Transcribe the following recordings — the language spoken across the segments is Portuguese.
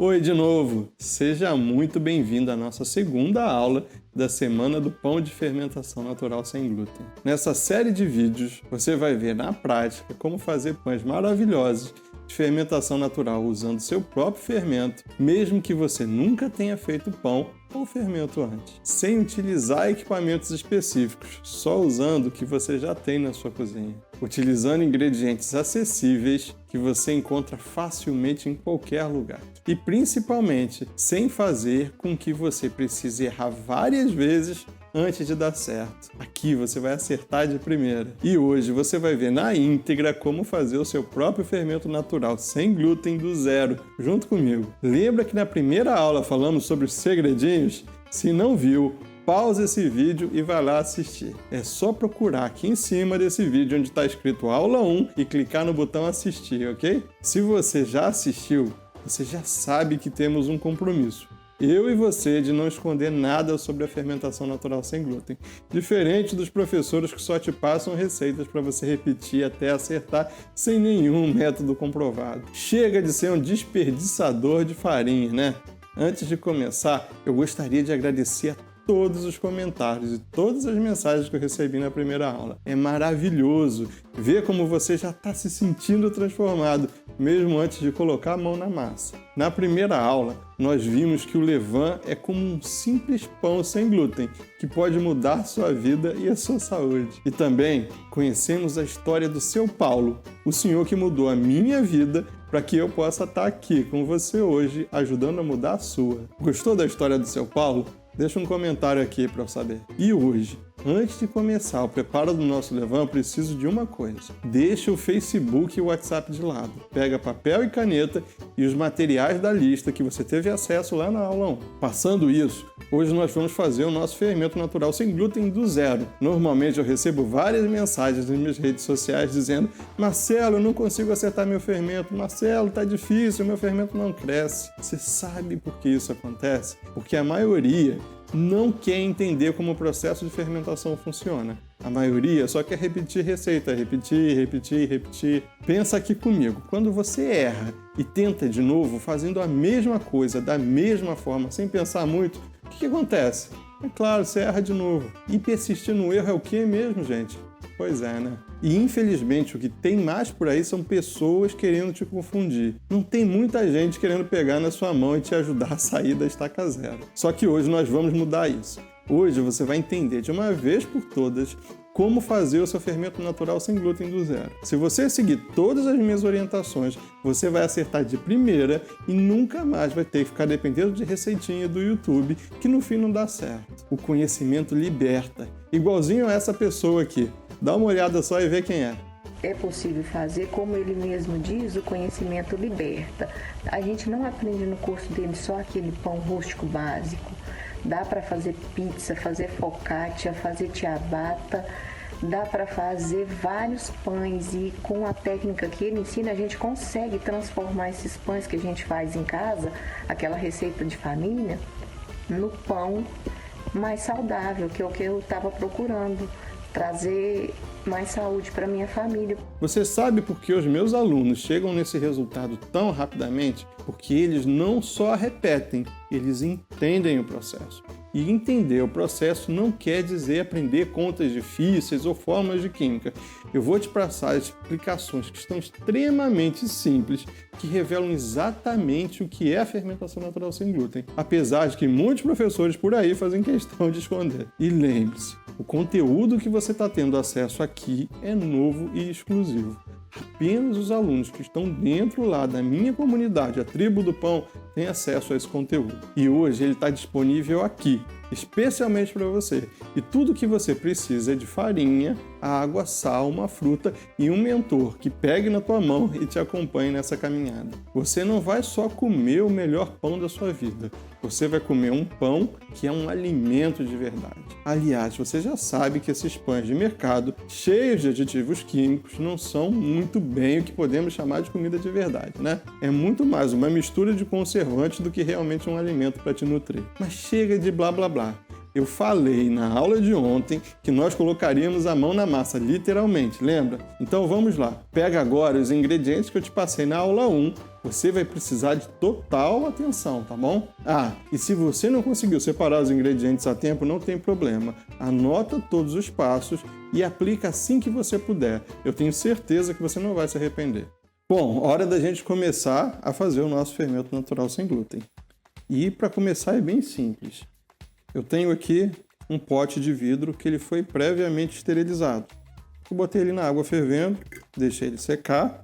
Oi de novo! Seja muito bem-vindo à nossa segunda aula da Semana do Pão de Fermentação Natural Sem Glúten. Nessa série de vídeos, você vai ver na prática como fazer pães maravilhosos de fermentação natural usando seu próprio fermento, mesmo que você nunca tenha feito pão ou fermento antes, sem utilizar equipamentos específicos, só usando o que você já tem na sua cozinha, utilizando ingredientes acessíveis que você encontra facilmente em qualquer lugar. E principalmente, sem fazer com que você precise errar várias vezes antes de dar certo. Aqui você vai acertar de primeira. E hoje você vai ver na íntegra como fazer o seu próprio fermento natural sem glúten do zero, junto comigo. Lembra que na primeira aula falamos sobre os segredinhos? Se não viu, pausa esse vídeo e vai lá assistir. É só procurar aqui em cima desse vídeo onde está escrito aula 1 e clicar no botão assistir, ok? Se você já assistiu, você já sabe que temos um compromisso. Eu e você de não esconder nada sobre a fermentação natural sem glúten, diferente dos professores que só te passam receitas para você repetir até acertar sem nenhum método comprovado. Chega de ser um desperdiçador de farinha, né? Antes de começar, eu gostaria de agradecer a todos os comentários e todas as mensagens que eu recebi na primeira aula. É maravilhoso ver como você já está se sentindo transformado, mesmo antes de colocar a mão na massa. Na primeira aula, nós vimos que o levain é como um simples pão sem glúten, que pode mudar sua vida e a sua saúde. E também conhecemos a história do seu Paulo, o senhor que mudou a minha vida para que eu possa estar aqui com você hoje, ajudando a mudar a sua. Gostou da história do seu Paulo? Deixa um comentário aqui para eu saber. E hoje, antes de começar o preparo do nosso levain, eu preciso de uma coisa. Deixa o Facebook e o WhatsApp de lado. Pega papel e caneta e os materiais da lista que você teve acesso lá na aula 1. Passando isso, hoje nós vamos fazer o nosso fermento natural sem glúten do zero. Normalmente eu recebo várias mensagens nas minhas redes sociais dizendo: Marcelo, eu não consigo acertar meu fermento. Marcelo, tá difícil, meu fermento não cresce. Você sabe por que isso acontece? Porque a maioria não quer entender como o processo de fermentação funciona. A maioria só quer repetir receita, repetir. Pensa aqui comigo, quando você erra e tenta de novo fazendo a mesma coisa, da mesma forma, sem pensar muito, o que acontece? É claro, você erra de novo. E persistir no erro é o que mesmo, gente? Pois é, né? E infelizmente o que tem mais por aí são pessoas querendo te confundir. Não tem muita gente querendo pegar na sua mão e te ajudar a sair da estaca zero. Só que hoje nós vamos mudar isso. Hoje você vai entender de uma vez por todas como fazer o seu fermento natural sem glúten do zero. Se você seguir todas as minhas orientações, você vai acertar de primeira e nunca mais vai ter que ficar dependendo de receitinha do YouTube, que no fim não dá certo. O conhecimento liberta. Igualzinho a essa pessoa aqui. Dá uma olhada só e vê quem é. É possível fazer, como ele mesmo diz, o conhecimento liberta. A gente não aprende no curso dele só aquele pão rústico básico. Dá para fazer pizza, fazer focaccia, fazer ciabatta, dá para fazer vários pães e com a técnica que ele ensina a gente consegue transformar esses pães que a gente faz em casa, aquela receita de família, no pão mais saudável, que é o que eu estava procurando. Trazer mais saúde para minha família. Você sabe por que os meus alunos chegam nesse resultado tão rapidamente? Porque eles não só repetem, eles entendem o processo. E entender o processo não quer dizer aprender contas difíceis ou fórmulas de química. Eu vou te passar explicações que estão extremamente simples, que revelam exatamente o que é a fermentação natural sem glúten, apesar de que muitos professores por aí fazem questão de esconder. E lembre-se, o conteúdo que você está tendo acesso aqui é novo e exclusivo. Apenas os alunos que estão dentro lá da minha comunidade, a Tribo do Pão, têm acesso a esse conteúdo. E hoje ele está disponível aqui, especialmente para você. E tudo que você precisa é de farinha, água, sal, uma fruta e um mentor que pegue na tua mão e te acompanhe nessa caminhada. Você não vai só comer o melhor pão da sua vida. Você vai comer um pão que é um alimento de verdade. Aliás, você já sabe que esses pães de mercado, cheios de aditivos químicos, não são muito bem o que podemos chamar de comida de verdade, né? É muito mais uma mistura de conservantes do que realmente um alimento para te nutrir. Mas chega de blá blá blá. Eu falei na aula de ontem que nós colocaríamos a mão na massa, literalmente, lembra? Então vamos lá. Pega agora os ingredientes que eu te passei na aula 1, você vai precisar de total atenção, tá bom? E se você não conseguiu separar os ingredientes a tempo, não tem problema. Anota todos os passos e aplica assim que você puder. Eu tenho certeza que você não vai se arrepender. Bom, hora da gente começar a fazer o nosso fermento natural sem glúten. E para começar é bem simples. Eu tenho aqui um pote de vidro que ele foi previamente esterilizado. Eu botei ele na água fervendo, deixei ele secar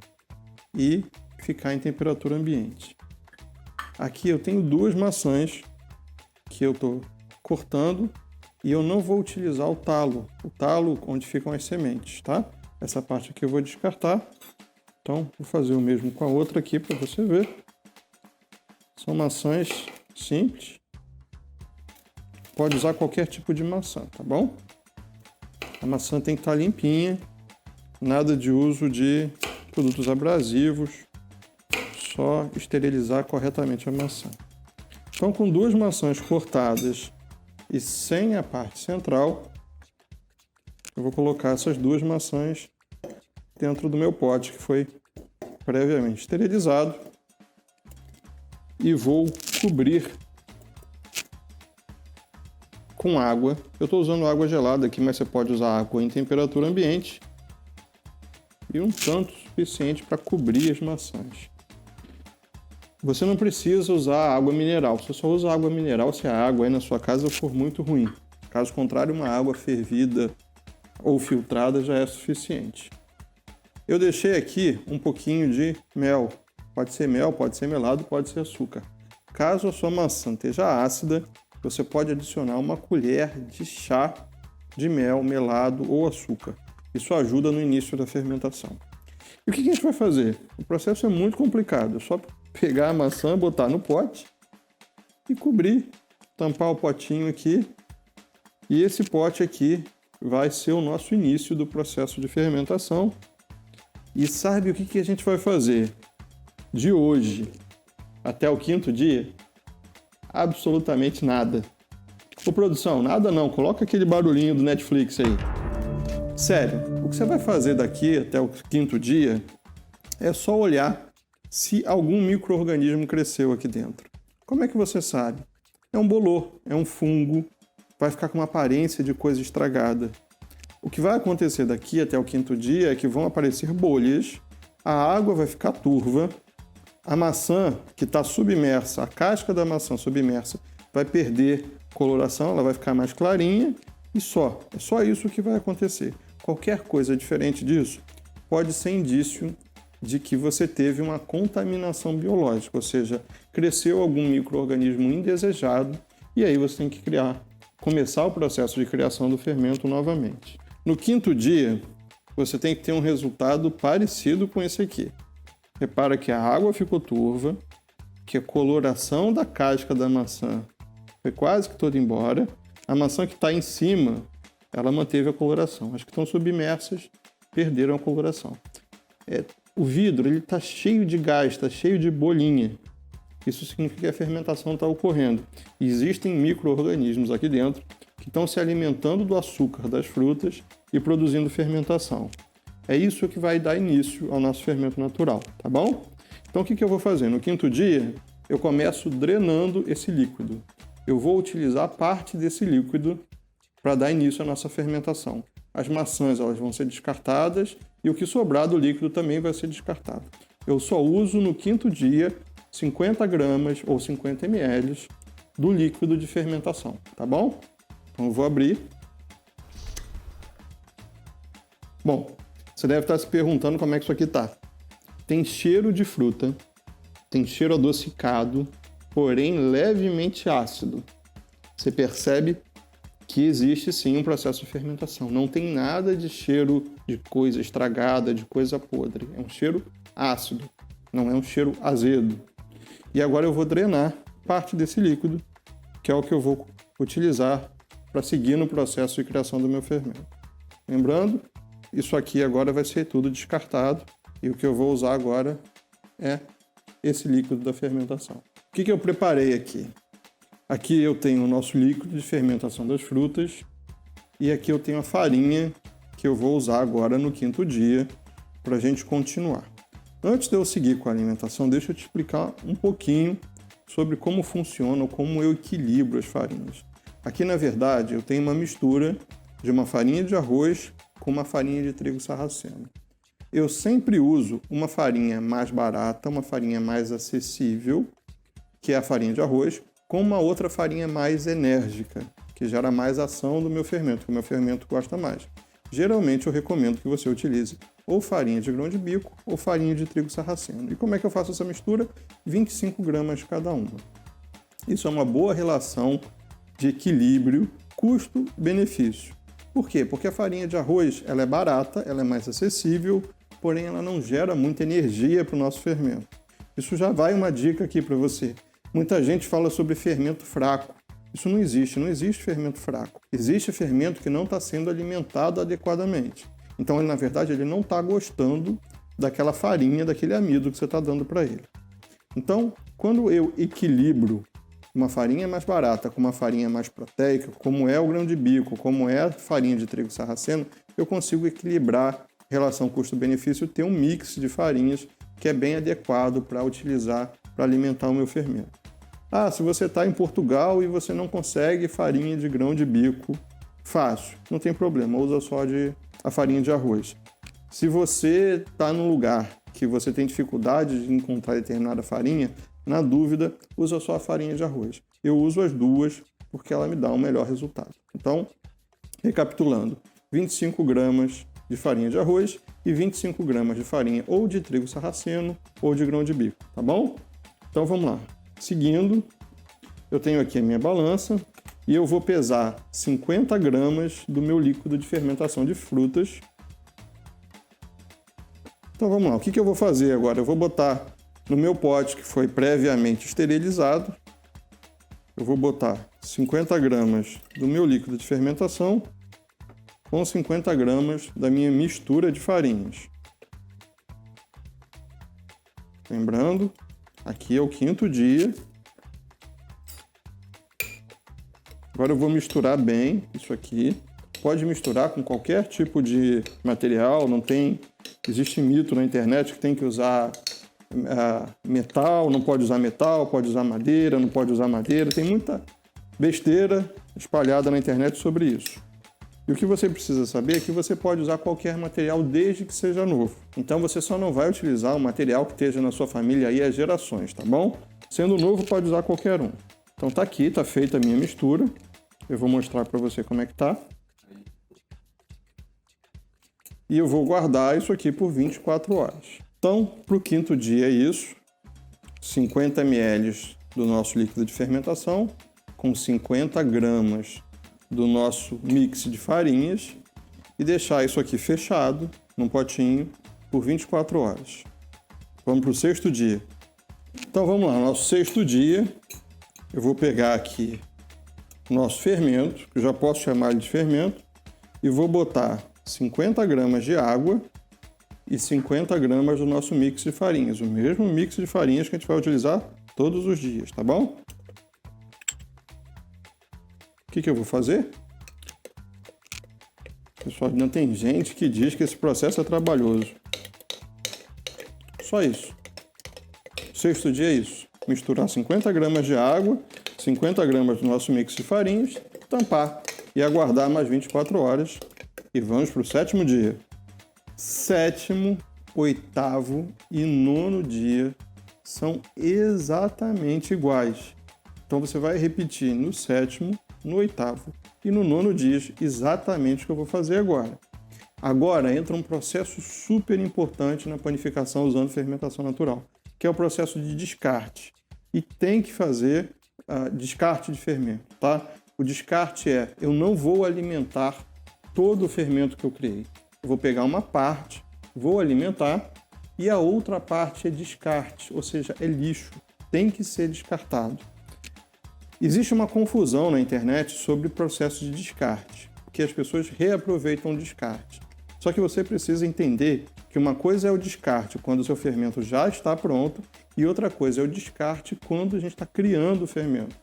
e ficar em temperatura ambiente. Aqui eu tenho 2 maçãs que eu estou cortando e eu não vou utilizar o talo onde ficam as sementes, tá? Essa parte aqui eu vou descartar. Então, vou fazer o mesmo com a outra aqui para você ver. São maçãs simples. Pode usar qualquer tipo de maçã, tá bom? A maçã tem que estar limpinha. Nada de uso de produtos abrasivos. Só esterilizar corretamente a maçã. Então, com 2 maçãs cortadas e sem a parte central, eu vou colocar essas 2 maçãs dentro do meu pote que foi previamente esterilizado e vou cobrir com água. Eu estou usando água gelada aqui, mas você pode usar água em temperatura ambiente e um tanto suficiente para cobrir as maçãs. Você não precisa usar água mineral. Você só usa água mineral se a água aí na sua casa for muito ruim. Caso contrário, uma água fervida ou filtrada já é suficiente. Eu deixei aqui um pouquinho de mel. Pode ser mel, pode ser melado, pode ser açúcar. Caso a sua maçã esteja ácida, você pode adicionar 1 colher de chá de mel, melado ou açúcar. Isso ajuda no início da fermentação. E o que a gente vai fazer? O processo é muito complicado. É só pegar a maçã, botar no pote e cobrir, tampar o potinho aqui. E esse pote aqui vai ser o nosso início do processo de fermentação. E sabe o que a gente vai fazer? De hoje até o 5º dia? Absolutamente nada. Ô produção, nada não. Coloca aquele barulhinho do Netflix aí. Sério, o que você vai fazer daqui até o 5º dia é só olhar se algum micro-organismo cresceu aqui dentro. Como é que você sabe? É um bolor, é um fungo, vai ficar com uma aparência de coisa estragada. O que vai acontecer daqui até o 5º dia é que vão aparecer bolhas, a água vai ficar turva, a maçã que está submersa, a casca da maçã submersa, vai perder coloração, ela vai ficar mais clarinha e só. É só isso que vai acontecer. Qualquer coisa diferente disso pode ser indício de que você teve uma contaminação biológica, ou seja, cresceu algum micro-organismo indesejado e aí você tem que começar o processo de criação do fermento novamente. No 5º dia, você tem que ter um resultado parecido com esse aqui. Repara que a água ficou turva, que a coloração da casca da maçã foi quase que toda embora. A maçã que está em cima, ela manteve a coloração. As que estão submersas perderam a coloração. O vidro está cheio de gás, está cheio de bolinha. Isso significa que a fermentação está ocorrendo. E existem micro-organismos aqui dentro que estão se alimentando do açúcar das frutas e produzindo fermentação. É isso que vai dar início ao nosso fermento natural, tá bom? Então o que eu vou fazer? No 5º dia, eu começo drenando esse líquido. Eu vou utilizar parte desse líquido para dar início à nossa fermentação. As maçãs elas vão ser descartadas e o que sobrar do líquido também vai ser descartado. Eu só uso no 5º dia 50 gramas ou 50 ml do líquido de fermentação, tá bom? Então eu vou abrir. Bom, você deve estar se perguntando como é que isso aqui tá. Tem cheiro de fruta, tem cheiro adocicado, porém levemente ácido. Você percebe que existe sim um processo de fermentação. Não tem nada de cheiro de coisa estragada, de coisa podre. É um cheiro ácido, não é um cheiro azedo. E agora eu vou drenar parte desse líquido, que é o que eu vou utilizar para seguir no processo de criação do meu fermento. Lembrando, isso aqui agora vai ser tudo descartado e o que eu vou usar agora é esse líquido da fermentação. O que eu preparei aqui? Aqui eu tenho o nosso líquido de fermentação das frutas e aqui eu tenho a farinha que eu vou usar agora no 5º dia para a gente continuar. Antes de eu seguir com a alimentação, deixa eu te explicar um pouquinho sobre como funciona ou como eu equilibro as farinhas. Aqui, na verdade, eu tenho uma mistura de uma farinha de arroz com uma farinha de trigo sarraceno. Eu sempre uso uma farinha mais barata, uma farinha mais acessível, que é a farinha de arroz, com uma outra farinha mais enérgica, que gera mais ação do meu fermento, que o meu fermento gosta mais. Geralmente eu recomendo que você utilize ou farinha de grão de bico ou farinha de trigo sarraceno. E como é que eu faço essa mistura? 25 gramas cada uma. Isso é uma boa relação de equilíbrio custo-benefício. Por quê? Porque a farinha de arroz ela é barata, ela é mais acessível, porém ela não gera muita energia para o nosso fermento. Isso já vai uma dica aqui para você. Muita gente fala sobre fermento fraco. Isso não existe fermento fraco. Existe fermento que não está sendo alimentado adequadamente. Então, na verdade, ele não está gostando daquela farinha, daquele amido que você está dando para ele. Então, quando eu equilibro uma farinha mais barata com uma farinha mais proteica, como é o grão de bico, como é a farinha de trigo sarraceno, eu consigo equilibrar a relação custo-benefício e ter um mix de farinhas que é bem adequado para utilizar para alimentar o meu fermento. Ah, se você está em Portugal e você não consegue farinha de grão de bico fácil, não tem problema, usa só a farinha de arroz. Se você está num lugar que você tem dificuldade de encontrar determinada farinha, na dúvida, usa só a farinha de arroz. Eu uso as duas porque ela me dá um melhor resultado. Então, recapitulando, 25 gramas de farinha de arroz e 25 gramas de farinha ou de trigo sarraceno ou de grão de bico, tá bom? Então vamos lá. Seguindo, eu tenho aqui a minha balança e eu vou pesar 50 gramas do meu líquido de fermentação de frutas. Então vamos lá, o que eu vou fazer agora? Eu vou botar no meu pote que foi previamente esterilizado, eu vou botar 50 gramas do meu líquido de fermentação com 50 gramas da minha mistura de farinhas. Lembrando, aqui é o 5º dia. Agora eu vou misturar bem isso aqui. Pode misturar com qualquer tipo de material, não tem... Existe mito na internet que tem que usar metal, não pode usar metal, pode usar madeira, não pode usar madeira. Tem muita besteira espalhada na internet sobre isso. E o que você precisa saber é que você pode usar qualquer material desde que seja novo. Então você só não vai utilizar um material que esteja na sua família aí há gerações, tá bom? Sendo novo, pode usar qualquer um. Então tá aqui, tá feita a minha mistura. Eu vou mostrar para você como é que tá. E eu vou guardar isso aqui por 24 horas. Então, para o 5º dia é isso. 50 ml do nosso líquido de fermentação com 50 gramas do nosso mix de farinhas e deixar isso aqui fechado num potinho por 24 horas. Vamos para o 6º dia. Então vamos lá, nosso 6º dia, eu vou pegar aqui o nosso fermento, que eu já posso chamar ele de fermento, e vou botar 50 gramas de água e 50 gramas do nosso mix de farinhas, o mesmo mix de farinhas que a gente vai utilizar todos os dias, tá bom? O que eu vou fazer? Pessoal, não tem gente que diz que esse processo é trabalhoso. Só isso. O 6º dia é isso. Misturar 50 gramas de água, 50 gramas do nosso mix de farinhas, tampar e aguardar mais 24 horas. E vamos para o 7º dia. 7º, 8º e 9º dia são exatamente iguais. Então você vai repetir no 7º, no 8º e no 9º dia exatamente o que eu vou fazer agora. Agora entra um processo super importante na panificação usando fermentação natural, que é o processo de descarte. E tem que fazer descarte de fermento, tá? O descarte eu não vou alimentar todo o fermento que eu criei. Eu vou pegar uma parte, vou alimentar e a outra parte é descarte, ou seja, é lixo. Tem que ser descartado. Existe uma confusão na internet sobre o processo de descarte, porque as pessoas reaproveitam o descarte. Só que você precisa entender que uma coisa é o descarte quando o seu fermento já está pronto e outra coisa é o descarte quando a gente está criando o fermento.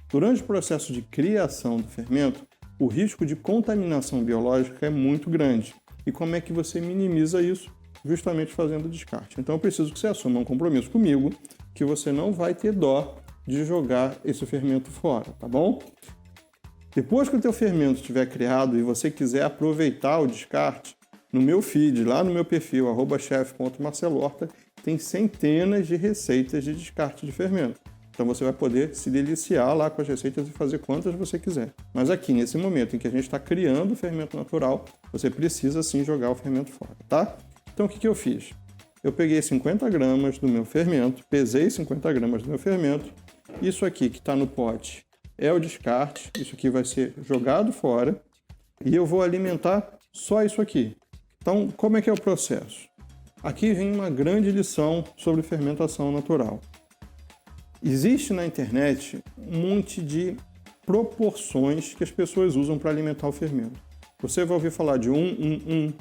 Durante o processo de criação do fermento, o risco de contaminação biológica é muito grande. E como é que você minimiza isso? justamente fazendo o descarte. Então eu preciso que você assuma um compromisso comigo que você não vai ter dó de jogar esse fermento fora, tá bom? Depois que o teu fermento estiver criado e você quiser aproveitar o descarte, no meu feed, lá no meu perfil, @chef.marcelohorta, tem centenas de receitas de descarte de fermento. Então você vai poder se deliciar lá com as receitas e fazer quantas você quiser. Mas aqui, nesse momento em que a gente está criando o fermento natural, você precisa sim jogar o fermento fora, tá? Então o que eu fiz? Eu peguei 50 gramas do meu fermento, pesei 50 gramas do meu fermento. Isso aqui que está no pote é o descarte, isso aqui vai ser jogado fora e eu vou alimentar só isso aqui. Então, como é que é o processo? Aqui vem uma grande lição sobre fermentação natural. Existe na internet um monte de proporções que as pessoas usam para alimentar o fermento. Você vai ouvir falar de 1,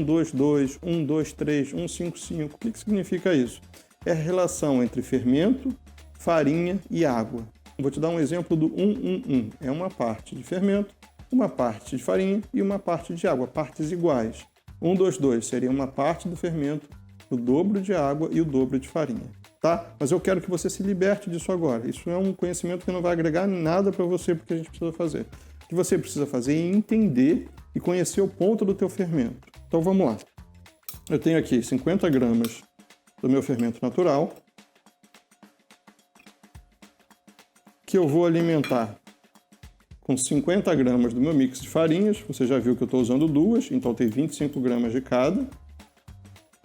2, 2, 1, 2, 3, 1, 5, 5. O que significa isso? É a relação entre fermento, farinha e água. Vou te dar um exemplo do 1. É uma parte de fermento, uma parte de farinha e uma parte de água, partes iguais. 1, 2, 2 seria uma parte do fermento, o dobro de água e o dobro de farinha. Tá? Mas eu quero que você se liberte disso agora. Isso é um conhecimento que não vai agregar nada para você, porque a gente precisa fazer. O que você precisa fazer é entender e conhecer o ponto do teu fermento. Então vamos lá. Eu tenho aqui 50 gramas do meu fermento natural, que eu vou alimentar com 50 gramas do meu mix de farinhas. Você já viu que eu estou usando duas, então tem 25 gramas de cada.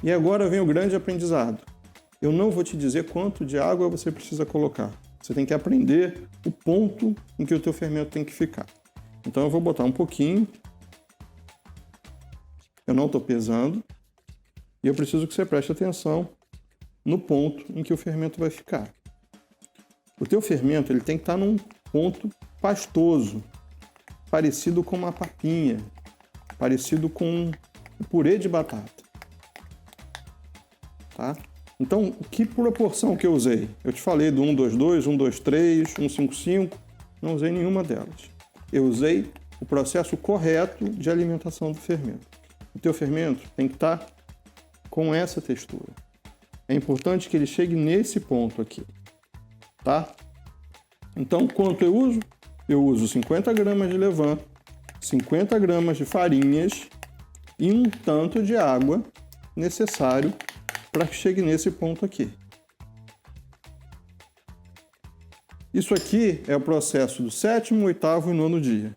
E agora vem o grande aprendizado. Eu não vou te dizer quanto de água você precisa colocar. Você tem que aprender o ponto em que o teu fermento tem que ficar. Então eu vou botar um pouquinho. Eu não estou pesando. E eu preciso que você preste atenção no ponto em que o fermento vai ficar. O teu fermento ele tem que estar num ponto pastoso, parecido com uma papinha, parecido com um purê de batata. Tá? Então, que proporção que eu usei? Eu te falei do 1, 2, 2, 1, 2, 3, 1, 5, 5. Não usei nenhuma delas. Eu usei o processo correto de alimentação do fermento. O teu fermento tem que estar com essa textura. É importante que ele chegue nesse ponto aqui. Tá? Então, quanto eu uso? Eu uso 50 gramas de levain, 50 gramas de farinhas e um tanto de água necessário para que chegue nesse ponto aqui. Isso aqui é o processo do 7º, 8º e 9º dia.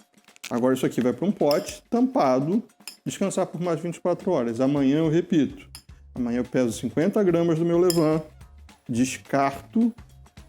Agora isso aqui vai para um pote tampado, descansar por mais 24 horas. Amanhã eu repito. Amanhã eu peso 50 gramas do meu levain, descarto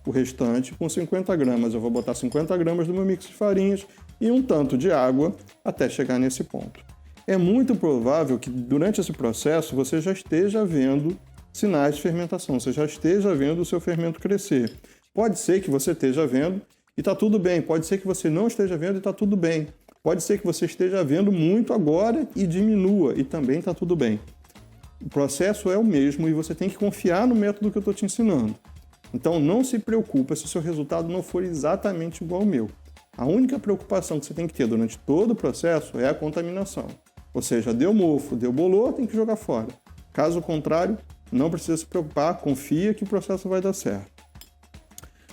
o restante com 50 gramas. Eu vou botar 50 gramas do meu mix de farinhas e um tanto de água até chegar nesse ponto. É muito provável que durante esse processo você já esteja vendo sinais de fermentação, você já esteja vendo o seu fermento crescer. Pode ser que você esteja vendo e está tudo bem, pode ser que você não esteja vendo e está tudo bem. Pode ser que você esteja vendo muito agora e diminua e também está tudo bem. O processo é o mesmo e você tem que confiar no método que eu estou te ensinando. Então não se preocupa se o seu resultado não for exatamente igual ao meu. A única preocupação que você tem que ter durante todo o processo é a contaminação. Ou seja, deu mofo, deu bolor, tem que jogar fora. Caso contrário, não precisa se preocupar, confia que o processo vai dar certo.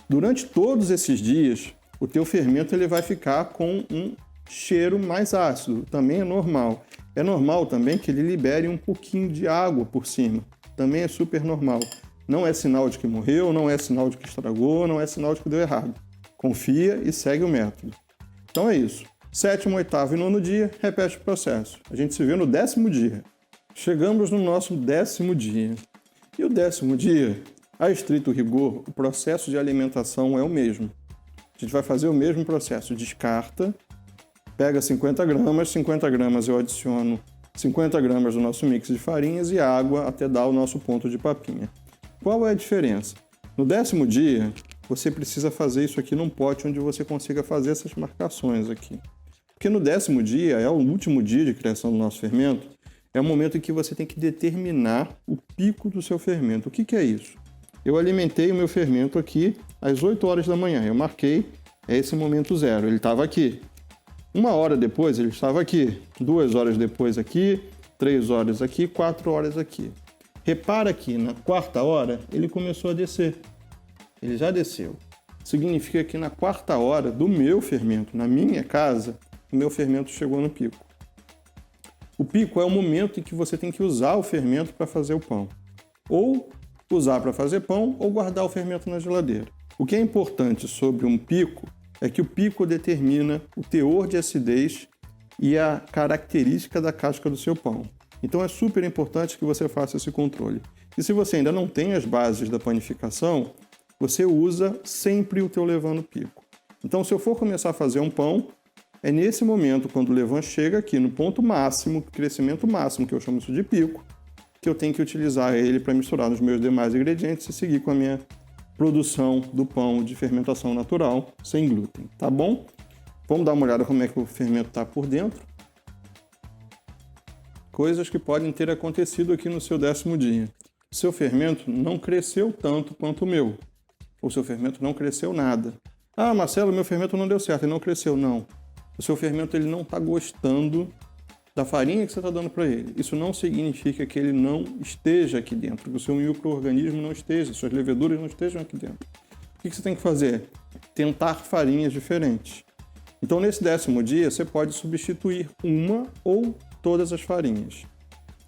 Durante todos esses dias, o teu fermento ele vai ficar com um cheiro mais ácido, também é normal. É normal também que ele libere um pouquinho de água por cima, também é super normal. Não é sinal de que morreu, não é sinal de que estragou, não é sinal de que deu errado. Confia e segue o método. Então é isso. 7º, 8º e 9º dia, repete o processo. A gente se vê no 10º dia. Chegamos no nosso 10º dia. E o 10º dia, a estrito rigor, o processo de alimentação é o mesmo. A gente vai fazer o mesmo processo. Descarta, pega 50 gramas eu adiciono 50 gramas do nosso mix de farinhas e água até dar o nosso ponto de papinha. Qual é a diferença? No 10º dia, você precisa fazer isso aqui num pote onde você consiga fazer essas marcações aqui. Porque no 10º dia, é o último dia de criação do nosso fermento, é o momento em que você tem que determinar o pico do seu fermento. O que é isso? Eu alimentei o meu fermento aqui às 8 horas da manhã. Eu marquei esse momento zero. Ele estava aqui. 1 hora depois, ele estava aqui. 2 horas depois aqui. 3 horas aqui, 4 horas aqui. Repara que na 4ª hora ele começou a descer. Ele já desceu. Significa que na 4ª hora do meu fermento, na minha casa, o meu fermento chegou no pico. O pico é o momento em que você tem que usar o fermento para fazer o pão. Ou usar para fazer pão, ou guardar o fermento na geladeira. O que é importante sobre um pico é que o pico determina o teor de acidez e a característica da casca do seu pão. Então é super importante que você faça esse controle. E se você ainda não tem as bases da panificação, você usa sempre o teu levain no pico. Então, se eu for começar a fazer um pão, é nesse momento, quando o levain chega aqui no ponto máximo, crescimento máximo, que eu chamo isso de pico, que eu tenho que utilizar ele para misturar nos meus demais ingredientes e seguir com a minha produção do pão de fermentação natural, sem glúten, tá bom? Vamos dar uma olhada como é que o fermento está por dentro. Coisas que podem ter acontecido aqui no seu 10º dia. Seu fermento não cresceu tanto quanto o meu. O seu fermento não cresceu nada. Ah, Marcelo, meu fermento não deu certo, ele não cresceu. Não. O seu fermento ele não está gostando da farinha que você está dando para ele. Isso não significa que ele não esteja aqui dentro, que o seu micro-organismo não esteja, suas leveduras não estejam aqui dentro. O que você tem que fazer? Tentar farinhas diferentes. Então, nesse 10º dia, você pode substituir uma ou todas as farinhas.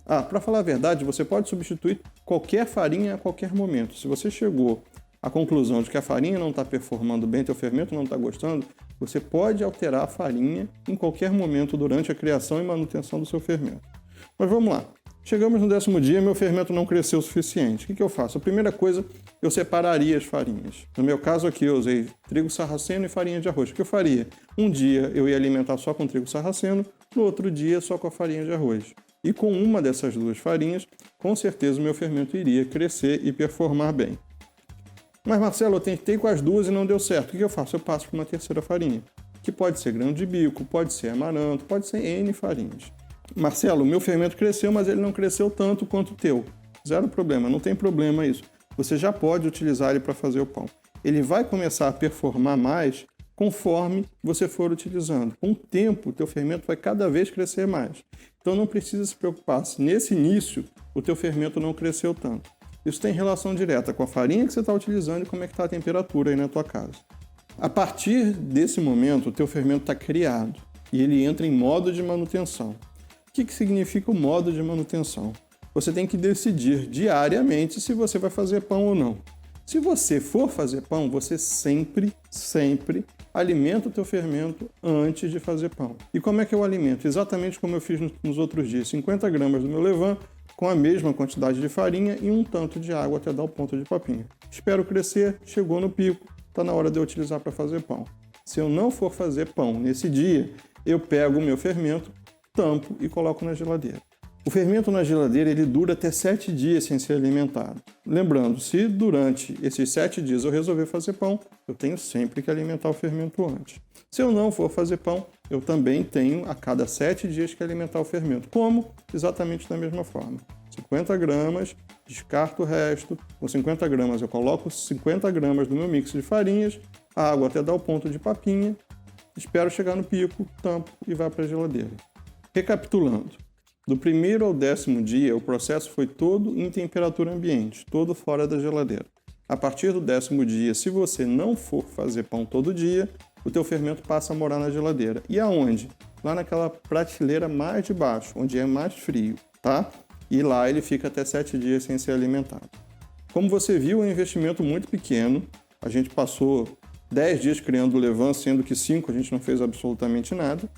Para falar a verdade, você pode substituir qualquer farinha a qualquer momento. Se você chegou à conclusão de que a farinha não está performando bem, teu fermento não está gostando, você pode alterar a farinha em qualquer momento durante a criação e manutenção do seu fermento. Mas vamos lá. Chegamos no 10º dia, meu fermento não cresceu o suficiente. O que eu faço? A primeira coisa, eu separaria as farinhas. No meu caso aqui, eu usei trigo sarraceno e farinha de arroz. O que eu faria? Um dia eu ia alimentar só com trigo sarraceno, no outro dia só com a farinha de arroz. E com uma dessas duas farinhas, com certeza o meu fermento iria crescer e performar bem. Mas Marcelo, eu tentei com as duas e não deu certo. O que eu faço? Eu passo para uma terceira farinha, que pode ser grão de bico, pode ser amaranto, pode ser N farinhas. Marcelo, meu fermento cresceu, mas ele não cresceu tanto quanto o teu. Zero problema, não tem problema isso. Você já pode utilizar ele para fazer o pão. Ele vai começar a performar mais conforme você for utilizando. Com o tempo, o teu fermento vai cada vez crescer mais. Então não precisa se preocupar se nesse início o teu fermento não cresceu tanto. Isso tem relação direta com a farinha que você está utilizando e como é que está a temperatura aí na tua casa. A partir desse momento, o teu fermento está criado e ele entra em modo de manutenção. O que significa o modo de manutenção? Você tem que decidir diariamente se você vai fazer pão ou não. Se você for fazer pão, você sempre alimenta o teu fermento antes de fazer pão. E como é que eu alimento? Exatamente como eu fiz nos outros dias. 50 gramas do meu levain com a mesma quantidade de farinha e um tanto de água até dar o ponto de papinha. Espero crescer, chegou no pico, está na hora de eu utilizar para fazer pão. Se eu não for fazer pão nesse dia, eu pego o meu fermento, tampo e coloco na geladeira. O fermento na geladeira ele dura até 7 dias sem ser alimentado. Lembrando, se durante esses 7 dias eu resolver fazer pão, eu tenho sempre que alimentar o fermento antes. Se eu não for fazer pão, eu também tenho a cada 7 dias que alimentar o fermento. Como? Exatamente da mesma forma. 50 gramas, descarto o resto. Com 50 gramas eu coloco 50 gramas do meu mix de farinhas, a água até dar o ponto de papinha, espero chegar no pico, tampo e vai para a geladeira. Recapitulando. Do 1º ao 10º dia, o processo foi todo em temperatura ambiente, todo fora da geladeira. A partir do 10º dia, se você não for fazer pão todo dia, o teu fermento passa a morar na geladeira. E aonde? Lá naquela prateleira mais de baixo, onde é mais frio, tá? E lá ele fica até 7 dias sem ser alimentado. Como você viu, é um investimento muito pequeno. A gente passou 10 dias criando o levain, sendo que 5 a gente não fez absolutamente nada.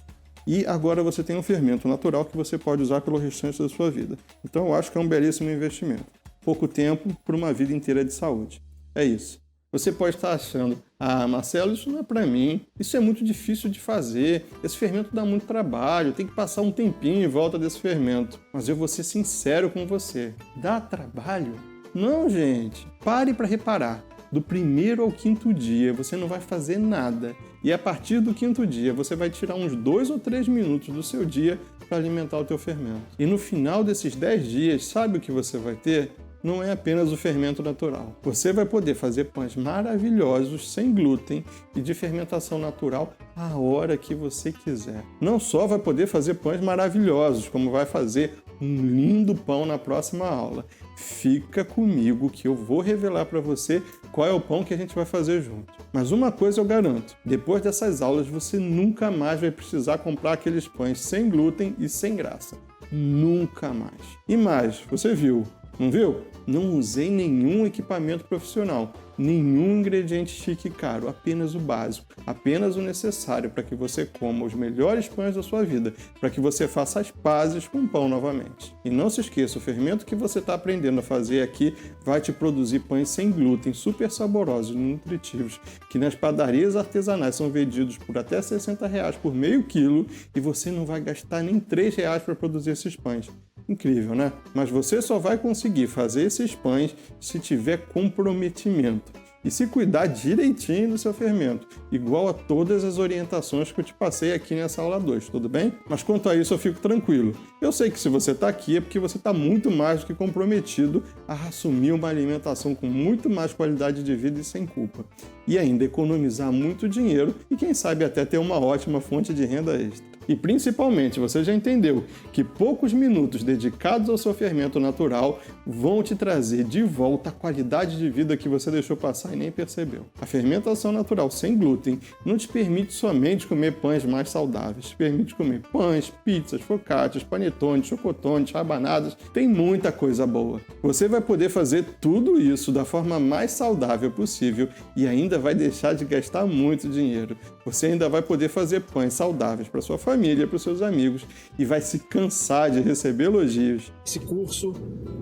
E agora você tem um fermento natural que você pode usar pelo restante da sua vida. Então eu acho que é um belíssimo investimento. Pouco tempo por uma vida inteira de saúde. É isso. Você pode estar achando, Marcelo, isso não é para mim, isso é muito difícil de fazer, esse fermento dá muito trabalho, tem que passar um tempinho em volta desse fermento. Mas eu vou ser sincero com você, dá trabalho? Não, gente, pare para reparar. Do 1º ao 5º dia você não vai fazer nada. E a partir do 5º dia você vai tirar uns 2 ou 3 minutos do seu dia para alimentar o teu fermento. E no final desses 10 dias, sabe o que você vai ter? não é apenas o fermento natural. Você vai poder fazer pães maravilhosos, sem glúten e de fermentação natural a hora que você quiser. Não só vai poder fazer pães maravilhosos, como vai fazer um lindo pão na próxima aula. Fica comigo que eu vou revelar para você qual é o pão que a gente vai fazer junto. Mas uma coisa eu garanto, depois dessas aulas você nunca mais vai precisar comprar aqueles pães sem glúten e sem graça. Nunca mais. E mais, você viu, não viu? Não usei nenhum equipamento profissional, nenhum ingrediente chique e caro, apenas o básico, apenas o necessário para que você coma os melhores pães da sua vida, para que você faça as pazes com o pão novamente. E não se esqueça, o fermento que você está aprendendo a fazer aqui vai te produzir pães sem glúten, super saborosos e nutritivos, que nas padarias artesanais são vendidos por até R$60 por meio quilo e você não vai gastar nem R$3 para produzir esses pães. Incrível, né? Mas você só vai conseguir fazer esses pães se tiver comprometimento e se cuidar direitinho do seu fermento, igual a todas as orientações que eu te passei aqui nessa aula 2, tudo bem? Mas quanto a isso eu fico tranquilo. Eu sei que se você está aqui é porque você está muito mais do que comprometido a assumir uma alimentação com muito mais qualidade de vida e sem culpa. E ainda economizar muito dinheiro e quem sabe até ter uma ótima fonte de renda extra. E principalmente, você já entendeu que poucos minutos dedicados ao seu fermento natural vão te trazer de volta a qualidade de vida que você deixou passar e nem percebeu. A fermentação natural sem glúten não te permite somente comer pães mais saudáveis, te permite comer pães, pizzas, focaccias, panetones, chocotones, rabanadas, tem muita coisa boa. Você vai poder fazer tudo isso da forma mais saudável possível e ainda vai deixar de gastar muito dinheiro. Você ainda vai poder fazer pães saudáveis para sua família, para os seus amigos e vai se cansar de receber elogios. Esse curso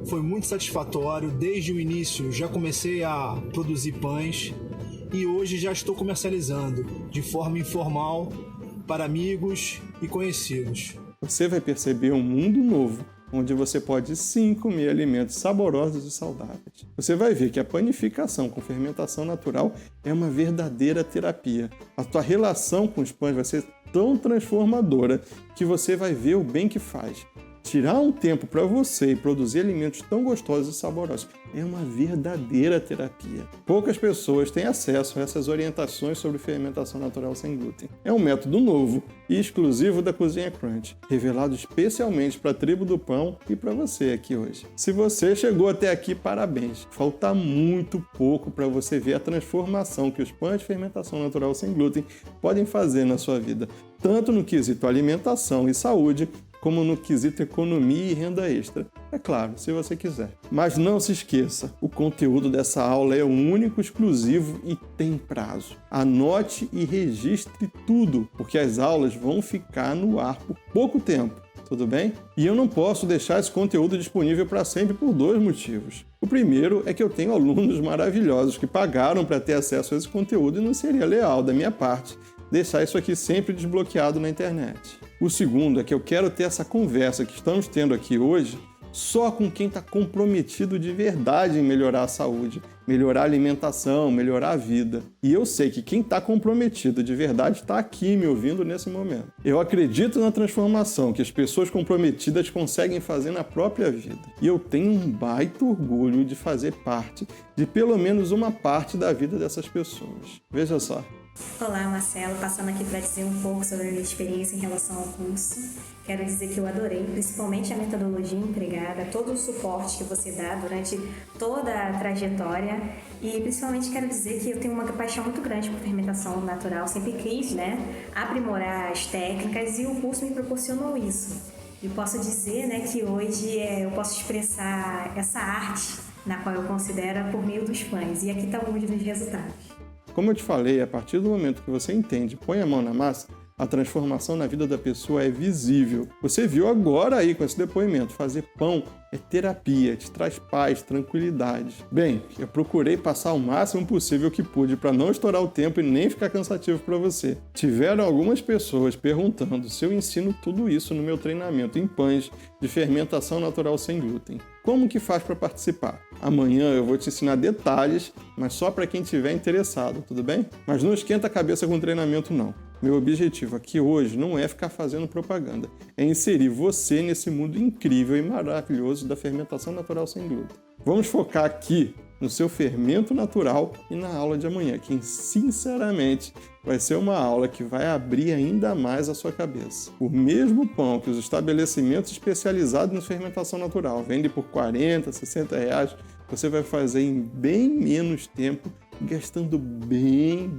foi muito satisfatório. Desde o início já comecei a produzir pães e hoje já estou comercializando de forma informal para amigos e conhecidos. Você vai perceber um mundo novo, onde você pode sim comer alimentos saborosos e saudáveis. Você vai ver que a panificação com fermentação natural é uma verdadeira terapia. A tua relação com os pães vai ser tão transformadora que você vai ver o bem que faz. Tirar um tempo para você e produzir alimentos tão gostosos e saborosos é uma verdadeira terapia. Poucas pessoas têm acesso a essas orientações sobre fermentação natural sem glúten. É um método novo e exclusivo da Cozinha Crunch, revelado especialmente para a tribo do pão e para você aqui hoje. Se você chegou até aqui, parabéns! Falta muito pouco para você ver a transformação que os pães de fermentação natural sem glúten podem fazer na sua vida, tanto no quesito alimentação e saúde, como no quesito economia e renda extra. É claro, se você quiser. Mas não se esqueça, o conteúdo dessa aula é único, exclusivo e tem prazo. Anote e registre tudo, porque as aulas vão ficar no ar por pouco tempo. Tudo bem? E eu não posso deixar esse conteúdo disponível para sempre por 2 motivos. O primeiro é que eu tenho alunos maravilhosos que pagaram para ter acesso a esse conteúdo e não seria leal da minha parte deixar isso aqui sempre desbloqueado na internet. O segundo é que eu quero ter essa conversa que estamos tendo aqui hoje só com quem está comprometido de verdade em melhorar a saúde, melhorar a alimentação, melhorar a vida. E eu sei que quem está comprometido de verdade está aqui me ouvindo nesse momento. Eu acredito na transformação que as pessoas comprometidas conseguem fazer na própria vida. E eu tenho um baita orgulho de fazer parte de pelo menos uma parte da vida dessas pessoas. Veja só. Olá, Marcelo, passando aqui para dizer um pouco sobre a minha experiência em relação ao curso. Quero dizer que eu adorei, principalmente a metodologia empregada, todo o suporte que você dá durante toda a trajetória e principalmente quero dizer que eu tenho uma paixão muito grande por fermentação natural, sempre quis, aprimorar as técnicas e o curso me proporcionou isso. E posso dizer, que hoje eu posso expressar essa arte na qual eu considero por meio dos pães e aqui está alguns dos resultados. Como eu te falei, a partir do momento que você entende, põe a mão na massa, a transformação na vida da pessoa é visível. Você viu agora aí com esse depoimento, fazer pão é terapia, te traz paz, tranquilidade. Bem, eu procurei passar o máximo possível que pude para não estourar o tempo e nem ficar cansativo para você. Tiveram algumas pessoas perguntando se eu ensino tudo isso no meu treinamento em pães de fermentação natural sem glúten. Como que faz para participar? Amanhã eu vou te ensinar detalhes, mas só para quem estiver interessado, tudo bem? Mas não esquenta a cabeça com o treinamento não. Meu objetivo aqui hoje não é ficar fazendo propaganda, é inserir você nesse mundo incrível e maravilhoso da fermentação natural sem glúten. Vamos focar aqui no seu fermento natural e na aula de amanhã, que sinceramente vai ser uma aula que vai abrir ainda mais a sua cabeça. O mesmo pão que os estabelecimentos especializados em fermentação natural vendem por 40, 60 reais, você vai fazer em bem menos tempo, gastando bem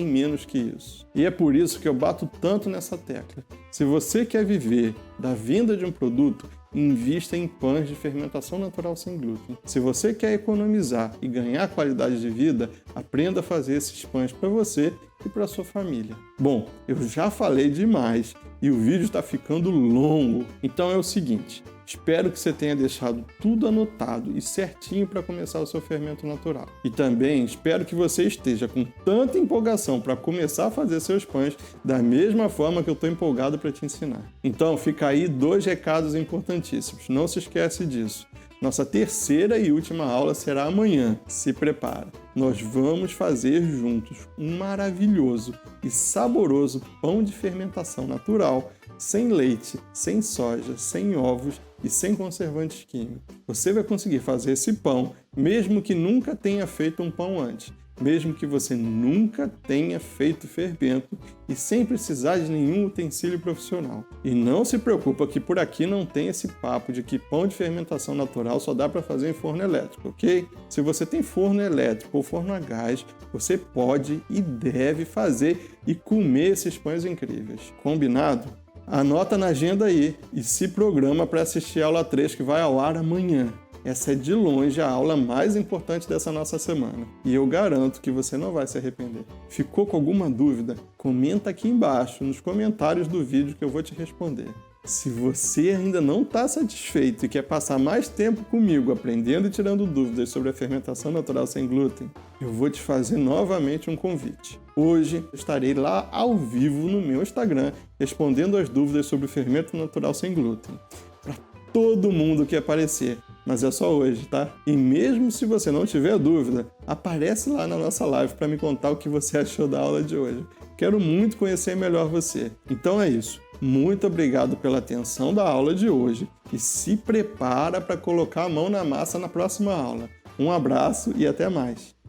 menos que isso. E é por isso que eu bato tanto nessa tecla. Se você quer viver da venda de um produto, invista em pães de fermentação natural sem glúten. Se você quer economizar e ganhar qualidade de vida, aprenda a fazer esses pães para você e para sua família. Bom, eu já falei demais e o vídeo está ficando longo, então é o seguinte. Espero que você tenha deixado tudo anotado e certinho para começar o seu fermento natural. E também espero que você esteja com tanta empolgação para começar a fazer seus pães da mesma forma que eu estou empolgado para te ensinar. Então fica aí 2 recados importantíssimos. Não se esquece disso. Nossa terceira e última aula será amanhã. Se prepara. Nós vamos fazer juntos um maravilhoso e saboroso pão de fermentação natural, sem leite, sem soja, sem ovos e sem conservantes químicos. Você vai conseguir fazer esse pão mesmo que nunca tenha feito um pão antes, mesmo que você nunca tenha feito fermento e sem precisar de nenhum utensílio profissional. E não se preocupa que por aqui não tem esse papo de que pão de fermentação natural só dá para fazer em forno elétrico, ok? Se você tem forno elétrico ou forno a gás, você pode e deve fazer e comer esses pães incríveis. Combinado? Anota na agenda aí e se programa para assistir a aula 3 que vai ao ar amanhã. Essa é de longe a aula mais importante dessa nossa semana e eu garanto que você não vai se arrepender. Ficou com alguma dúvida? Comenta aqui embaixo nos comentários do vídeo que eu vou te responder. Se você ainda não está satisfeito e quer passar mais tempo comigo aprendendo e tirando dúvidas sobre a fermentação natural sem glúten, eu vou te fazer novamente um convite. Hoje estarei lá ao vivo no meu Instagram respondendo as dúvidas sobre o fermento natural sem glúten. Para todo mundo que aparecer, mas é só hoje, tá? E mesmo se você não tiver dúvida, aparece lá na nossa live para me contar o que você achou da aula de hoje. Quero muito conhecer melhor você. Então é isso. Muito obrigado pela atenção da aula de hoje e se prepara para colocar a mão na massa na próxima aula. Um abraço e até mais!